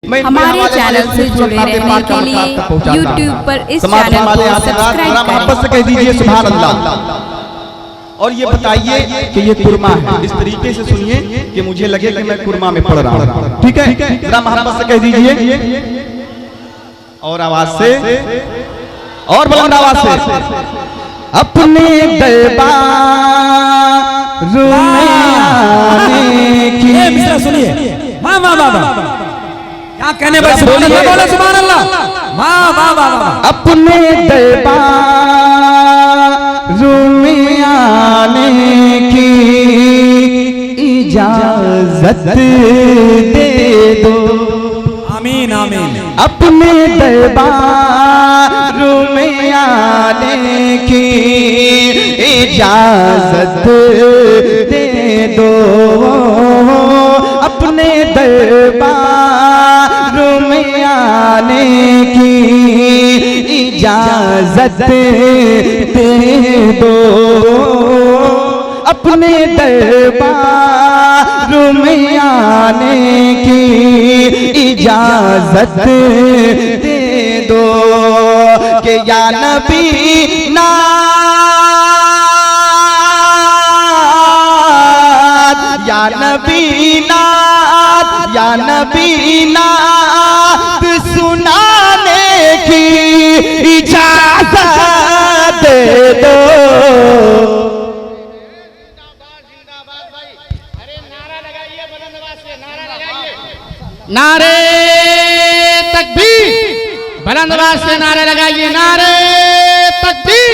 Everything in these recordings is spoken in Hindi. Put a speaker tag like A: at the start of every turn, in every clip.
A: हमारे चैनल से जुड़े रहने के लिए YouTube पर इस चैनल को सब्सक्राइब करें।
B: कह दीजिए सुभान अल्लाह। और ये बताइए कि ये कुरमा है, इस तरीके से सुनिए कि मुझे लगे कि मैं कुरमा में पढ़ रहा हूँ। ठीक है, जरा मोहब्बत से कह दीजिए और आवाज से और बुलंद आवाज से। अपने दरबार में आने की
C: सुनिए। वाह वाह वाह वाह, क्या कहने भाई, सुभान अल्लाह, बोले सुभान अल्लाह। वाह वाह वाह।
B: अपने दरबार में आने की इजाजत दे दो।
C: आमीन आमीन।
B: अपने दरबार में आने की इजाजत दे दो। अपने दरबार में आने की इजाजत दे दो। अपने दरबार में आने की इजाजत दे दो कि या नबी नाथ, या नबी नाथ, या नबी नाथ सुनाने की इजाजत दे दो।
D: नारे तकबीर, बुलंद आवाज से नारे लगाइए। नारे तकबीर,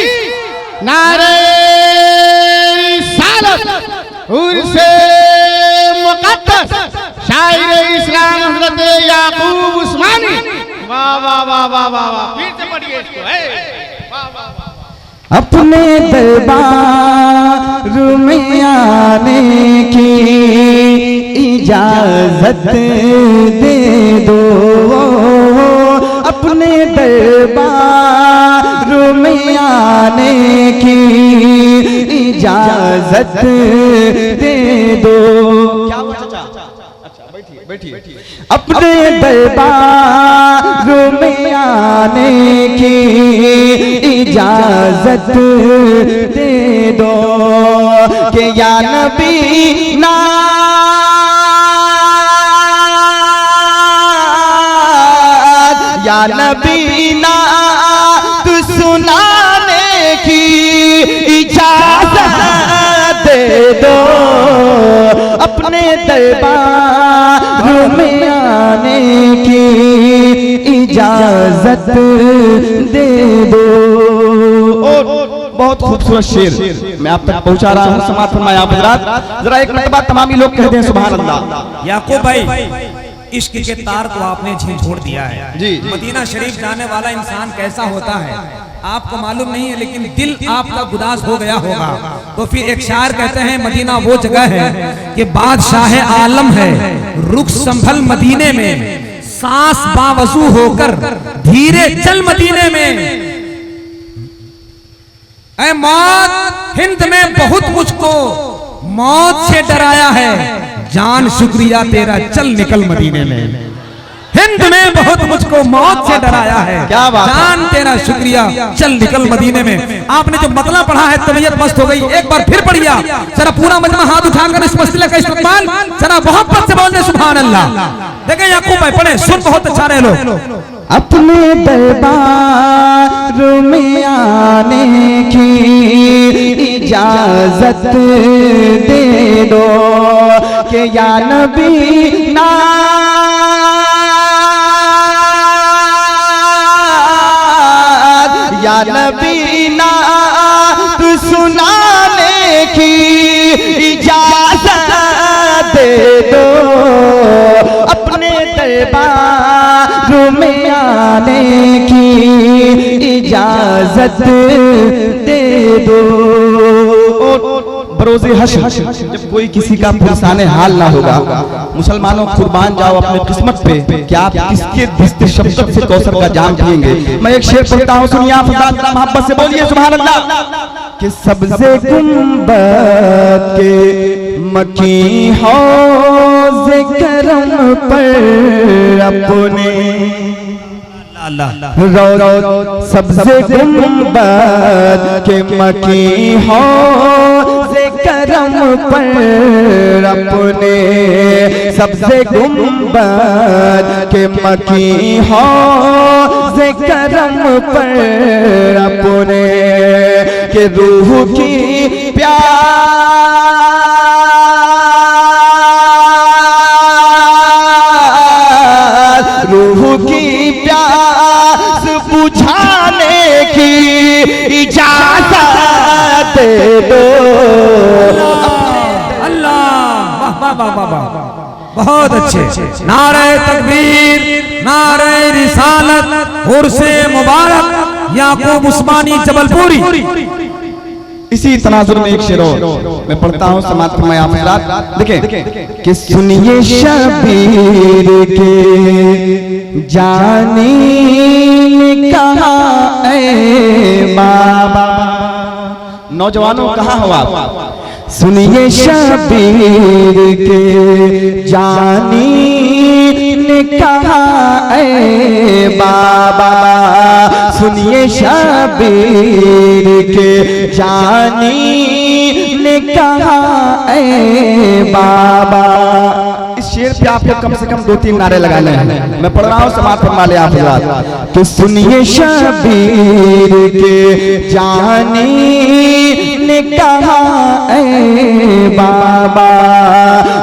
D: नारे रिसालत। उनसे मुक़द्दस शायर इस्लाम हज़रत याकूब उस्मानी। वाह वाह वाह वाह वाह, फिर से पढ़िए इसको। वाह वाह वाह।
B: अपने दरबार में आने की इजाजत दे दो। अपने दरबार में आने की इजाजत दे दो। क्या हुआ चाचा? अच्छा बैठिए बैठिए। अपने दरबार में आने की इजाजत दे दो कि या नबी नाथ, या नबी नाथ सुनाने की इजाजत दे दो। अपने दरबार में आने की इजाजत दे दो। बहुत खूबसूरत शेर मैं आप तक पहुंचा रहा हूं, समाप्त फरमाया आप हज़रात। जरा एक मरतबा तमामी लोग कहते हैं सुभान अल्लाह।
C: याकूब भाई, इश्क के तार को आपने झंझोड़ दिया है
B: जी।
C: मदीना शरीफ जाने वाला इंसान कैसा होता है आपको मालूम नहीं है, लेकिन दिल आपका गुदास हो गया होगा। तो फिर एक शायर कहते हैं, मदीना वो जगह है कि बादशाह आलम है, रुख संभल मदीने में, सांस बावजू होकर धीरे चल मदीने में। ऐ मौत, हिंद में बहुत मुझको मौत से डराया है, जान शुक्रिया तेरा चल निकल मदीने में। हिंद में बहुत मुझको मौत से डराया है,
B: क्या बात,
C: जान तेरा शुक्रिया चल निकल मदीने में। आपने जो मतलब पढ़ा है तबीयत मस्त हो गई। एक बार फिर पढ़िया जरा, पूरा मजमा हाथ उठाकर इस मसले का इस्तेमाल जरा मोहब्बत से बोलने सुभान अल्लाह। देखें याकूब भाई पढ़े, सुन बहुत अच्छा रहे लो।
B: अपने दरबार में आने की इजाजत दे दो कि या नबी नाथ, या नबी नाथ सुनाने की इजाजत दे दो। अपने दरबार में आने की इजाजत दे दो। बरोज़े हश्र जब कोई किसी का पुरसाने हाल ना होगा, मुसलमानों कुर्बान जाओ अपने किस्मत पे, क्या आप किसके दिस्ते शफ़क़त से कौसर का जाम पिएंगे। मैं एक शेर पढ़ता हूँ, सुनिए आप मोहब्बत से बोलिए सुभान अल्लाह। कि सबसे गुंबद के मकी हौज़ करम पर अपने सबसे गुंबद के मकी हौज़ करम पर अपने सबसे गुंबद के मकी हौज़ करम पर अपने के रूह की प्यास रूह की प्यास बुझाने की इजाजत दे दो।
C: अल्लाह वाह वाह वाह वाह, बहुत अच्छे। नारे तकबीर, नारे रिसालत, उर्से मुबारक याकूब उस्मानी जबलपुरी।
B: इसी तनाजुर में एक शेर और मैं पढ़ता हूँ, समाप्त फरमाएं आप हज़रात। देखें कि सुनिए शबीर के जानी ने कहा ऐ बाबा, नौजवानों कहाँ हो आप? सुनिए शबीर के जानी ने कहा ऐ बाबा, सुनिए शबीर के जानी ने कहा ऐ बाबा। इस शेर पे आपको कम से कम 2-3 नारे लगाने हैं। मैं पढ़ रहा हूँ, समाप्त फरमा ले आप हज़रात। तो सुनिए शबीर के जानी ने कहा ऐ बाबा,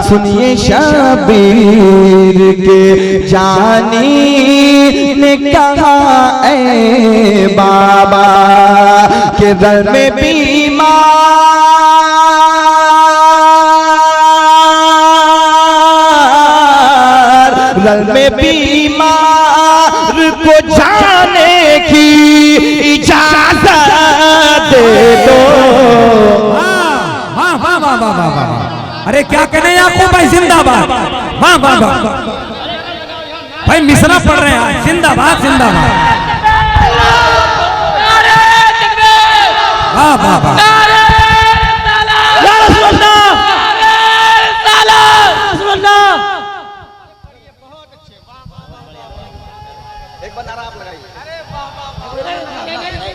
B: सुनिए शबीर के जानी ने कहा ऐ बाबा के दर में बीमार, दर में बीमार को जाने की इजाजत दे दो।
C: अरे क्या कहने याकूब भाई, जिंदाबाद। वाह वाह वाह भाई, मिसरा पढ़ रहे हैं, जिंदाबाद जिंदाबाद। वाह वाह वाह,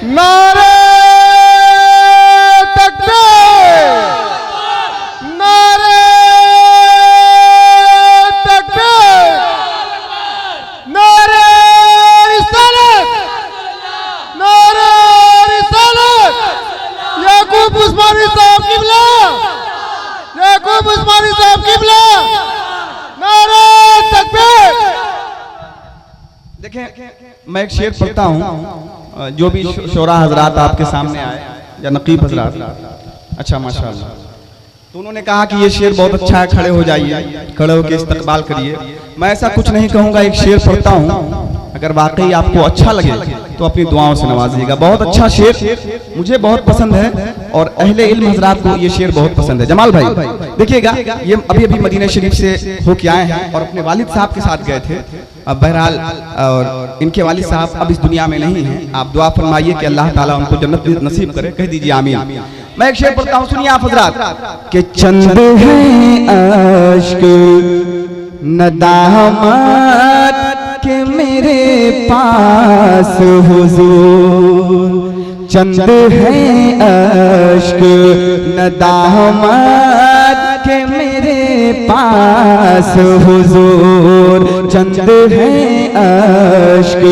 D: नारे तकबीर, नारे तकबीर, नारे रिसालत, नारे रिसालत। याकूब उस्मानी साहब क़िबला, याकूब उस्मानी साहब क़िबला, नारे तकबीर।
B: देखें मैं एक शेर पढ़ता हूँ, जो भी शोरा हजरात आपके सामने आए या नकीब हजरात, अच्छा माशाल्लाह, तो उन्होंने कहा कि ये शेर बहुत अच्छा है, खड़े हो जाइए, खड़े होकर इस्तकबाल करिए। मैं ऐसा कुछ नहीं कहूँगा, एक शेर पढ़ता हूँ, अगर वाकई आपको अच्छा लगे तो अपनी दुआओं से नवाजिएगा। बहुत अच्छा शेर मुझे बहुत पसंद है और अहले इल्म हजरात को ये शेर बहुत पसंद है। जमाल भाई देखिएगा, ये अभी अभी मदीना शरीफ से होके आए हैं और अपने वालिद साहब के साथ गए थे। अब बहरहाल और इनके वालिद साहब अब इस दुनिया में नहीं हैं। आप दुआ फरमाइए कि अल्लाह ताला उनको जन्नत नसीब करे, कह दीजिए आमीन। मैं एक शेर पढ़ता हूँ, सुनिए आप हजरात कि चंद है अश्क नदामत के मेरे पास हुजूर, चंद है अश्क नदामत के मेरे पास हुजूर, चंद है अश्क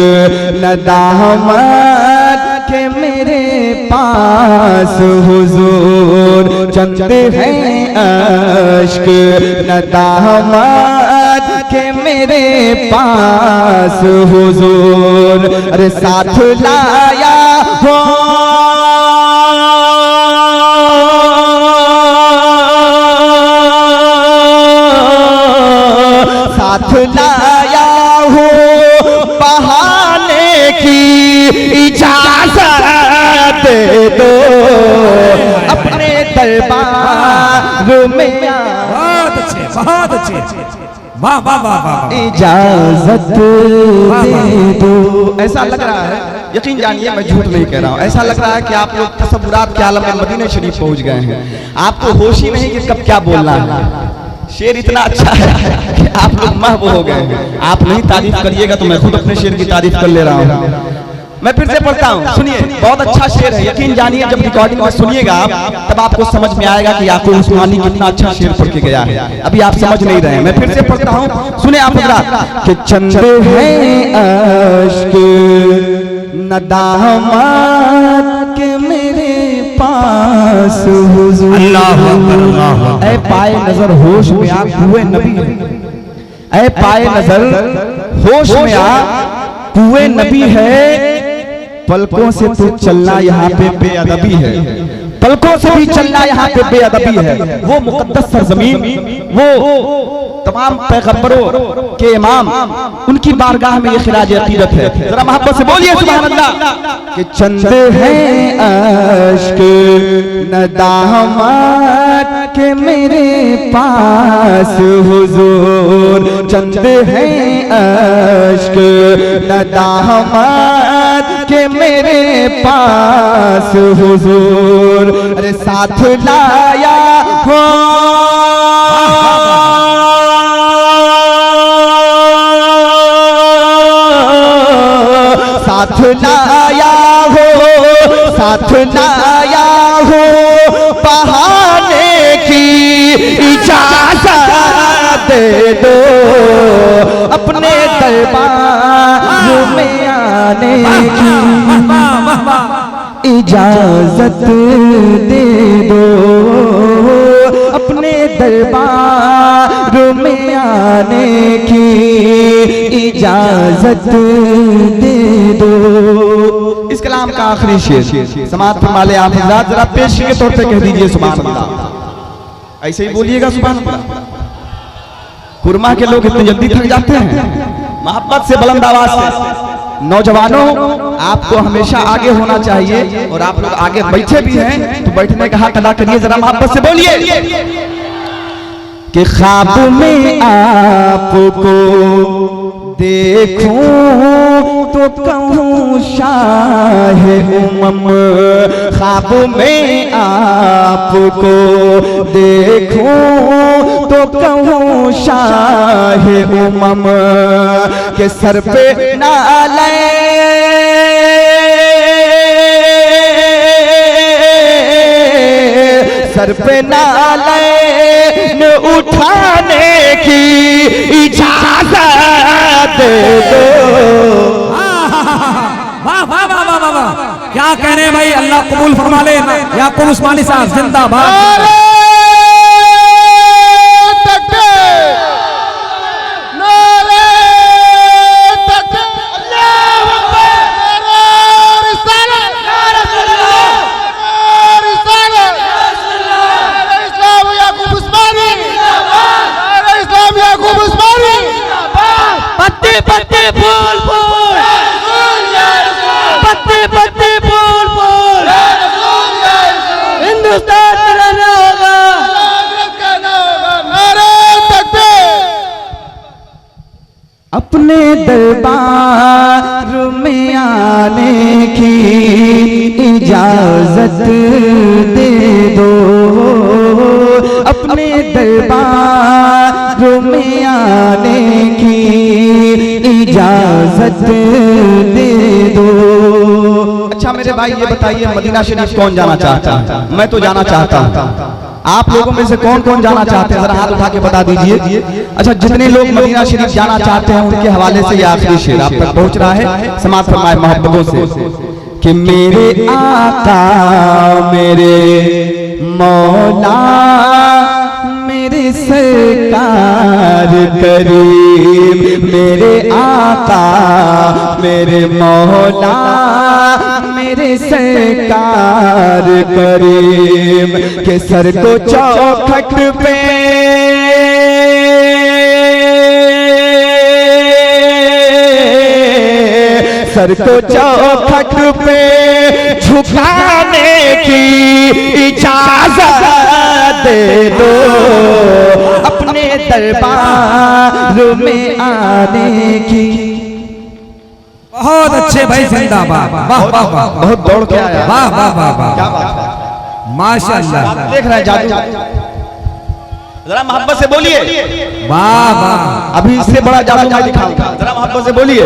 B: नदामत के मेरे पास हुजूर, चंद है अश्क नदामत के मेरे पास हुजूर। अरे साथ लाया हो साथ लाया हो बहाने की इजाजत दे दो, अपने दरबार में
C: बहुत अच्छे बहुत अच्छे, वाह वाह वाह वाह,
B: इजाजत दे दो। ऐसा लग रहा है यकीन जानिए मैं झूठ नहीं कह रहा हूँ। ऐसा लग रहा है कि आप लोग तसव्वुरात के आलम में मदीना शरीफ पहुंच गए हैं। आपको होश ही नहीं कि कब क्या बोलना है। शेर इतना अच्छा है कि आप लोग महव हो गए हैं। आप नहीं तारीफ करिएगा तो मैं खुद अपने शेर की तारीफ कर ले रहा हूँ। मैं फिर से पढ़ता हूँ, सुनिए, बहुत अच्छा शेर है। यकीन जानिए जब रिकॉर्डिंग में सुनिएगा आप तब आपको समझ में आएगा कि याकूब उस्मानी कितना अच्छा शेर पढ़ के गया है। अभी आप समझ नहीं रहे हैं, मैं फिर से पढ़ता हूँ, सुने आप हज़रात। कि चंद है अश्क नदामत के मेरे पास हुजूर।
C: अल्लाहु अकबर, अल्लाहु अकबर।
B: ऐ पाए नजर होश में आ कुए नबी है। ऐ पाए नजर होश में आ कुए नबी है। पलकों से तो चलना यहाँ पे बेअदबी है। पलकों से भी चलना यहाँ पे बेअदबी है। वो मुकद्दस सरजमीन, वो तमाम पैगंबरों के इमाम, उनकी बारगाह में ये खिराज अकीदत है। जरा मोहब्बत से बोलिए सुभान अल्लाह। कि चंद है अश्क नदामत के मेरे पास हुजूर। चंद है अश्क नदामत के मेरे पास हुजूर। अरे साथ लाया हो साथ लाया हो, साथ लाया हो बहाने की इजाजत दे दो। अपने दरबार में आने की इजाजत दे दो। अपने दरबार में आने की इजाजत दे दो। इस कलाम का आखिरी शेर समाअत फरमा ले आप हज़रात। जरा पेशी के तौर पे कह दीजिए सुभान अल्लाह। ऐसे ही बोलिएगा सुभान अल्लाह। कुरमा के लोग इतने जल्दी थक जाते हैं। मोहब्बत से बुलंद आवाज से नौजवानों, आपको हमेशा आगे होना चाहिए और आप लोग आगे बैठे भी हैं तो बैठने का हक अदा करिए। जरा मोहब्बत से बोलिए कि ख्वाब में आपको देखूं तो कहूँ शाहे उमम। ख्वाब में आपको देखूं तो कहूँ शाहे उमम। के सर पे नाले सर पे नाले उठाने की इजाजत दे दो।
C: वाह वाह वाह वाह वाह वाह, क्या कह रहे हैं भाई, अल्लाह कबूल फरमा ले। याकूब उस्मानी साहब जिंदाबाद।
A: पत्ते फूल फूल, पत्ते पत्ते फूल फूल, हिंदुस्तान रहना होगा। अपने दरबार में आने की इजाजत दे दो। अपने दरबार में आने की इजाजत दे दो। अच्छा मेरे भाई ये बताइए, मदीना शरीफ कौन जाना चाहता है? मैं तो जाना चाहता हूँ। आप लोगों में से कौन कौन जाना चाहते हैं? जरा हाथ उठा के बता दीजिए। अच्छा, जितने लोग मदीना शरीफ जाना चाहते हैं उनके हवाले से ये आखिरी शेर आप तक पहुंच रहा है। समाअत फरमाए मोहब्बतों से कि मेरे आका मेरे मौला मेरे सरकार करीम। मेरे आका मेरे मौला मेरे सरकार करीम। के सर को चौखट पे सर को चौखट पे झुकाने की इजाजत दे दो। अपने दरबार में आने की।
C: बहुत अच्छा। अच्छे भाई जिंदाबाद, वाह वाह वाह,
B: बहुत दौड़ के आया,
C: वाह वाह वाह वाह,
B: क्या बात है,
C: माशाअल्लाह,
B: देख रहे हैं जादू, जरा मोहब्बत से बोलिए,
C: वाह वाह,
B: अभी इससे बड़ा जादू मैं दिखाऊंगा, जरा मोहब्बत से बोलिए,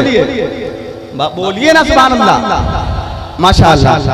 B: बोलिए ना सुभान अल्लाह, माशाअल्लाह।